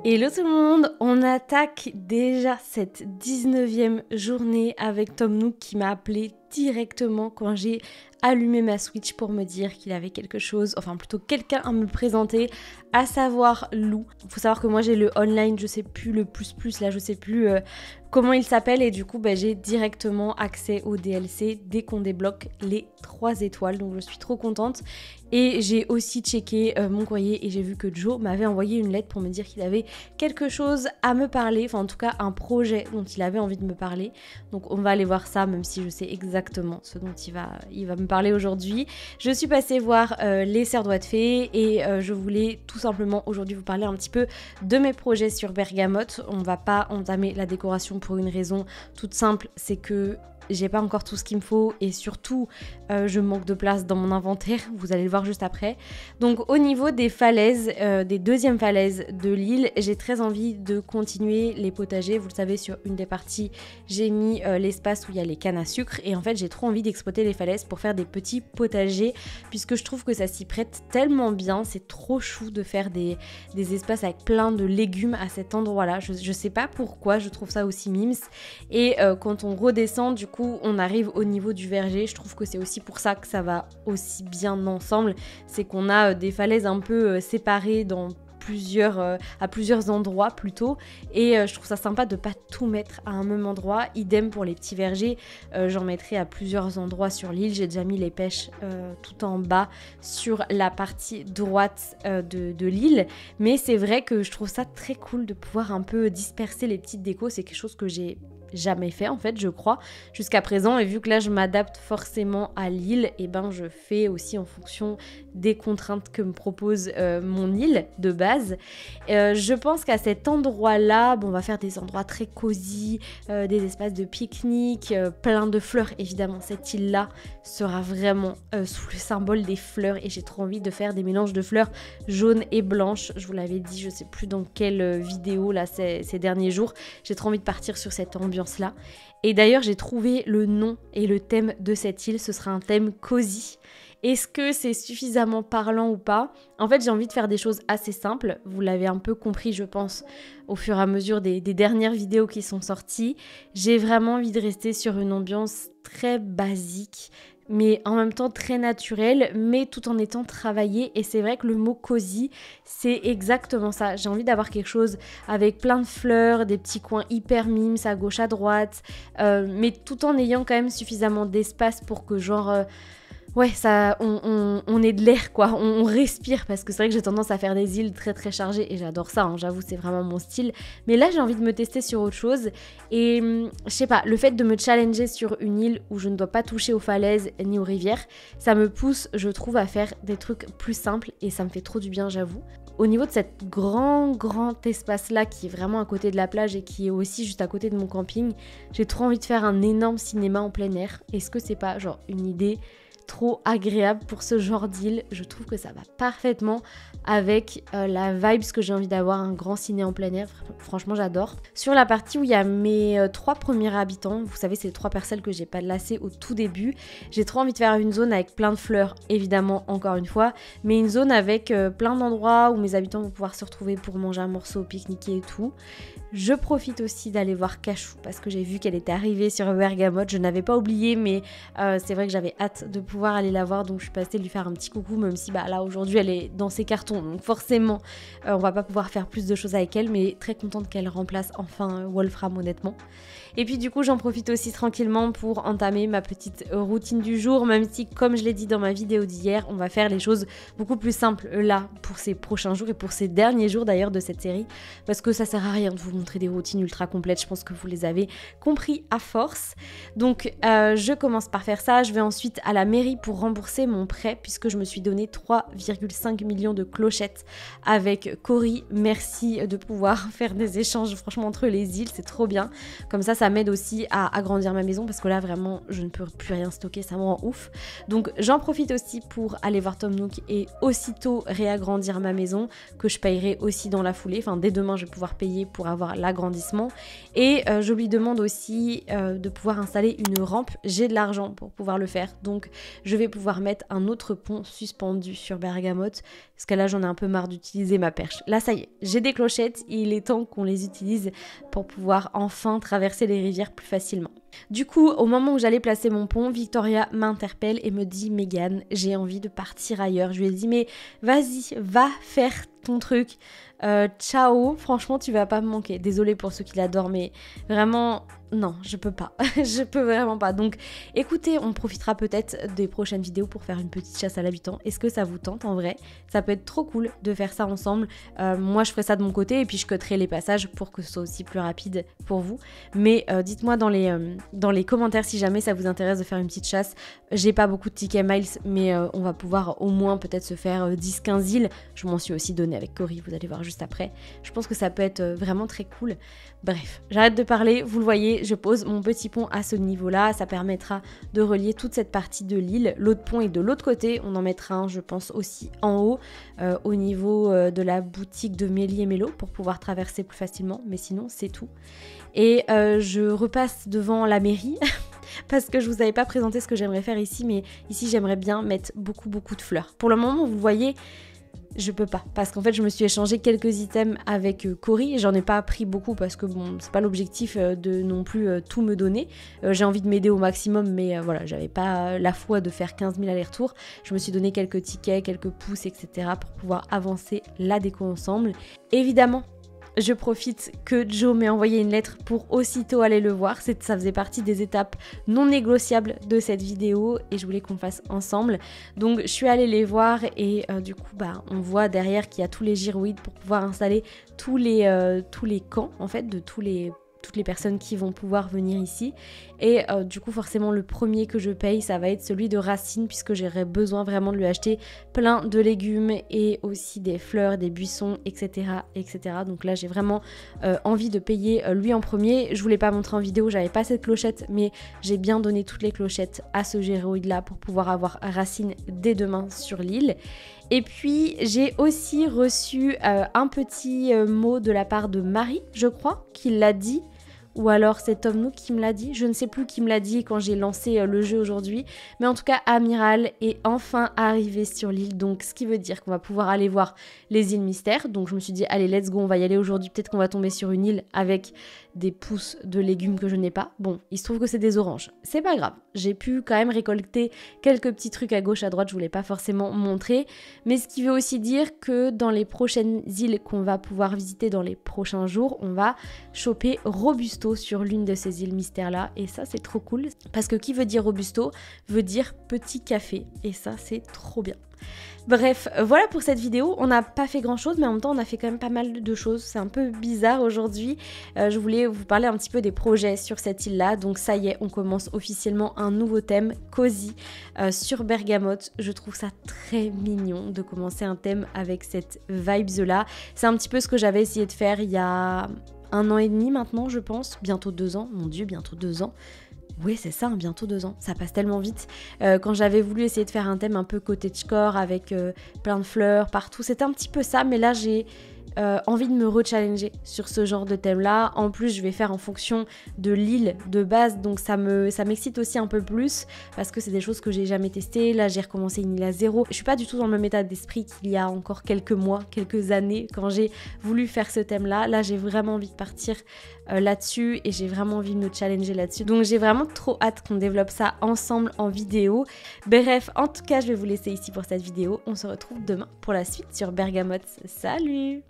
Hello tout le monde, on attaque déjà cette 19e journée avec Tom Nook qui m'a appelé directement quand j'ai allumé ma Switch pour me dire qu'il avait quelque chose, enfin plutôt quelqu'un à me présenter, à savoir Lou. Il faut savoir que moi j'ai le online, je sais plus le plus là, je sais plus comment il s'appelle et du coup j'ai directement accès au DLC dès qu'on débloque les 3 étoiles, donc je suis trop contente. Et j'ai aussi checké mon courrier et j'ai vu que Joe m'avait envoyé une lettre pour me dire qu'il avait quelque chose à me parler, enfin en tout cas un projet dont il avait envie de me parler. Donc on va aller voir ça, même si je sais exactement ce dont il va me parler aujourd'hui. Je suis passée voir les Sœurs Doigts de Fée et je voulais tout simplement aujourd'hui vous parler un petit peu de mes projets sur Bergamote. On va pas entamer la décoration pour une raison toute simple, c'est que j'ai pas encore tout ce qu'il me faut et surtout je manque de place dans mon inventaire, vous allez le voir juste après. Donc au niveau des falaises, des deuxièmes falaises de l'île, j'ai très envie de continuer les potagers. Vous le savez, sur une des parties j'ai mis l'espace où il y a les cannes à sucre et en fait j'ai trop envie d'exploiter les falaises pour faire des petits potagers puisque je trouve que ça s'y prête tellement bien. C'est trop chou de faire des espaces avec plein de légumes à cet endroit là, je sais pas pourquoi je trouve ça aussi mimes. Et quand on redescend du coup on arrive au niveau du verger, je trouve que c'est aussi pour ça que ça va aussi bien ensemble, c'est qu'on a des falaises un peu séparées dans à plusieurs endroits plutôt, et je trouve ça sympa de pas tout mettre à un même endroit. Idem pour les petits vergers, j'en mettrai à plusieurs endroits sur l'île. J'ai déjà mis les pêches tout en bas sur la partie droite de l'île, mais c'est vrai que je trouve ça très cool de pouvoir un peu disperser les petites décos. C'est quelque chose que j'ai jamais fait en fait, je crois, jusqu'à présent, et vu que là je m'adapte forcément à l'île, et ben je fais aussi en fonction des contraintes que me propose mon île de base. Je pense qu'à cet endroit là, on va faire des endroits très cosy, des espaces de pique-nique, plein de fleurs évidemment. Cette île là sera vraiment sous le symbole des fleurs et j'ai trop envie de faire des mélanges de fleurs jaunes et blanches. Je vous l'avais dit, je sais plus dans quelle vidéo là ces derniers jours, j'ai trop envie de partir sur cette ambiance là. Et d'ailleurs j'ai trouvé le nom et le thème de cette île, ce sera un thème cosy. Est-ce que c'est suffisamment parlant ou pas? En fait, j'ai envie de faire des choses assez simples. Vous l'avez un peu compris, je pense, au fur et à mesure des dernières vidéos qui sont sorties. J'ai vraiment envie de rester sur une ambiance très basique, mais en même temps très naturelle, mais tout en étant travaillée. Et c'est vrai que le mot cosy, c'est exactement ça. J'ai envie d'avoir quelque chose avec plein de fleurs, des petits coins hyper mimes à gauche, à droite, mais tout en ayant quand même suffisamment d'espace pour que ouais, ça, on ait de l'air quoi, on respire, parce que c'est vrai que j'ai tendance à faire des îles très très chargées et j'adore ça, hein, j'avoue c'est vraiment mon style, mais là j'ai envie de me tester sur autre chose et je sais pas, le fait de me challenger sur une île où je ne dois pas toucher aux falaises ni aux rivières, ça me pousse, je trouve, à faire des trucs plus simples et ça me fait trop du bien, j'avoue. Au niveau de cet grand espace là qui est vraiment à côté de la plage et qui est aussi juste à côté de mon camping, j'ai trop envie de faire un énorme cinéma en plein air. Est-ce que c'est pas genre une idée trop agréable pour ce genre d'île? Je trouve que ça va parfaitement avec la vibe que j'ai envie d'avoir, un grand ciné en plein air. Franchement j'adore. Sur la partie où il y a mes 3 premiers habitants, vous savez c'est les 3 parcelles que j'ai pas laissées au tout début, j'ai trop envie de faire une zone avec plein de fleurs, évidemment encore une fois, mais une zone avec plein d'endroits où mes habitants vont pouvoir se retrouver pour manger un morceau, pique-niquer et tout. Je profite aussi d'aller voir Cachou parce que j'ai vu qu'elle était arrivée sur Bergamote. Je n'avais pas oublié, mais c'est vrai que j'avais hâte de pouvoir aller la voir, donc je suis passée lui faire un petit coucou, même si là aujourd'hui elle est dans ses cartons, donc forcément on va pas pouvoir faire plus de choses avec elle, mais très contente qu'elle remplace enfin Wolfram honnêtement. Et puis du coup j'en profite aussi tranquillement pour entamer ma petite routine du jour, même si comme je l'ai dit dans ma vidéo d'hier, on va faire les choses beaucoup plus simples là pour ces prochains jours et pour ces derniers jours d'ailleurs de cette série, parce que ça sert à rien de vous montrer des routines ultra complètes, je pense que vous les avez compris à force. Donc je commence par faire ça, je vais ensuite à la mairie pour rembourser mon prêt puisque je me suis donné 3,5 millions de clochettes avec Cory. Merci de pouvoir faire des échanges franchement entre les îles, c'est trop bien. Comme ça m'aide aussi à agrandir ma maison parce que là vraiment je ne peux plus rien stocker, ça me rend ouf. Donc j'en profite aussi pour aller voir Tom Nook et aussitôt réagrandir ma maison que je payerai aussi dans la foulée. Enfin dès demain je vais pouvoir payer pour avoir avoir l'agrandissement. Et je lui demande aussi de pouvoir installer une rampe. J'ai de l'argent pour pouvoir le faire, donc je vais pouvoir mettre un autre pont suspendu sur Bergamote, parce que là j'en ai un peu marre d'utiliser ma perche. Là ça y est, j'ai des clochettes et il est temps qu'on les utilise pour pouvoir enfin traverser les rivières plus facilement. Du coup, au moment où j'allais placer mon pont, Victoria m'interpelle et me dit « Megan, j'ai envie de partir ailleurs ». Je lui ai dit « Mais vas-y, va faire ton truc. Ciao, franchement tu vas pas me manquer. » Désolée pour ceux qui l'adorent, mais vraiment... Non, je peux pas. Je peux vraiment pas. Donc, écoutez, on profitera peut-être des prochaines vidéos pour faire une petite chasse à l'habitant. Est-ce que ça vous tente en vrai? Ça peut être trop cool de faire ça ensemble. Moi, je ferai ça de mon côté et puis je cutterai les passages pour que ce soit aussi plus rapide pour vous. Mais dites-moi dans les commentaires si jamais ça vous intéresse de faire une petite chasse. J'ai pas beaucoup de tickets miles, mais on va pouvoir au moins peut-être se faire 10-15 îles. Je m'en suis aussi donné avec Cory, vous allez voir juste après. Je pense que ça peut être vraiment très cool. Bref, j'arrête de parler, vous le voyez, je pose mon petit pont à ce niveau-là, ça permettra de relier toute cette partie de l'île. L'autre pont est de l'autre côté, on en mettra un, je pense, aussi en haut, au niveau de la boutique de Mélie et Mélo, pour pouvoir traverser plus facilement, mais sinon c'est tout. Et je repasse devant la mairie, parce que je vous avais pas présenté ce que j'aimerais faire ici, mais ici j'aimerais bien mettre beaucoup de fleurs. Pour le moment, vous voyez... Je peux pas, parce qu'en fait je me suis échangé quelques items avec Cory et j'en ai pas pris beaucoup parce que bon, c'est pas l'objectif de non plus tout me donner. J'ai envie de m'aider au maximum, mais voilà, j'avais pas la foi de faire 15 000 allers-retours. Je me suis donné quelques tickets, quelques pouces, etc. pour pouvoir avancer la déco ensemble. Évidemment, je profite que Joe m'ait envoyé une lettre pour aussitôt aller le voir. Ça faisait partie des étapes non négociables de cette vidéo et je voulais qu'on le fasse ensemble. Donc je suis allée les voir et du coup bah, on voit derrière qu'il y a tous les gyroïdes pour pouvoir installer tous les camps en fait de toutes les personnes qui vont pouvoir venir ici. Et du coup forcément le premier que je paye ça va être celui de Racine, puisque j'aurais besoin vraiment de lui acheter plein de légumes et aussi des fleurs, des buissons, etc. etc. Donc là j'ai vraiment envie de payer lui en premier. Je vous l'ai pas montré en vidéo, j'avais pas cette clochette, mais j'ai bien donné toutes les clochettes à ce gyroïde là pour pouvoir avoir Racine dès demain sur l'île. Et puis j'ai aussi reçu un petit mot de la part de Marie, je crois, qui l'a dit. Ou alors c'est Tom Nook qui me l'a dit, je ne sais plus qui me l'a dit quand j'ai lancé le jeu aujourd'hui. Mais en tout cas, Amiral est enfin arrivé sur l'île, donc ce qui veut dire qu'on va pouvoir aller voir les îles mystères. Donc je me suis dit, allez, let's go, on va y aller aujourd'hui, peut-être qu'on va tomber sur une île avec des pousses de légumes que je n'ai pas. Bon, il se trouve que c'est des oranges, c'est pas grave. J'ai pu quand même récolter quelques petits trucs à gauche, à droite, je vous l'ai pas forcément montré. Mais ce qui veut aussi dire que dans les prochaines îles qu'on va pouvoir visiter dans les prochains jours, on va choper Robusto sur l'une de ces îles mystères là, et ça c'est trop cool parce que qui veut dire Robusto veut dire petit café, et ça c'est trop bien. Bref, voilà pour cette vidéo. On n'a pas fait grand chose, mais en même temps on a fait quand même pas mal de choses. C'est un peu bizarre aujourd'hui. Je voulais vous parler un petit peu des projets sur cette île là. Donc ça y est, on commence officiellement un nouveau thème, Cozy, sur Bergamote. Je trouve ça très mignon de commencer un thème avec cette vibes là. C'est un petit peu ce que j'avais essayé de faire il y a 1 an et demi maintenant, je pense. Bientôt 2 ans, mon dieu, bientôt 2 ans. Oui, c'est ça, bientôt 2 ans, ça passe tellement vite. Quand j'avais voulu essayer de faire un thème un peu cottagecore avec plein de fleurs partout, c'était un petit peu ça, mais là j'ai envie de me rechallenger sur ce genre de thème là. En plus je vais faire en fonction de l'île de base, donc ça m'excite aussi un peu plus parce que c'est des choses que j'ai jamais testées. Là j'ai recommencé une île à zéro. Je suis pas du tout dans le même état d'esprit qu'il y a encore quelques mois, quelques années quand j'ai voulu faire ce thème là. Là j'ai vraiment envie de partir là-dessus et j'ai vraiment envie de me challenger là-dessus. Donc j'ai vraiment trop hâte qu'on développe ça ensemble en vidéo. Bref, en tout cas je vais vous laisser ici pour cette vidéo. On se retrouve demain pour la suite sur Bergamote. Salut!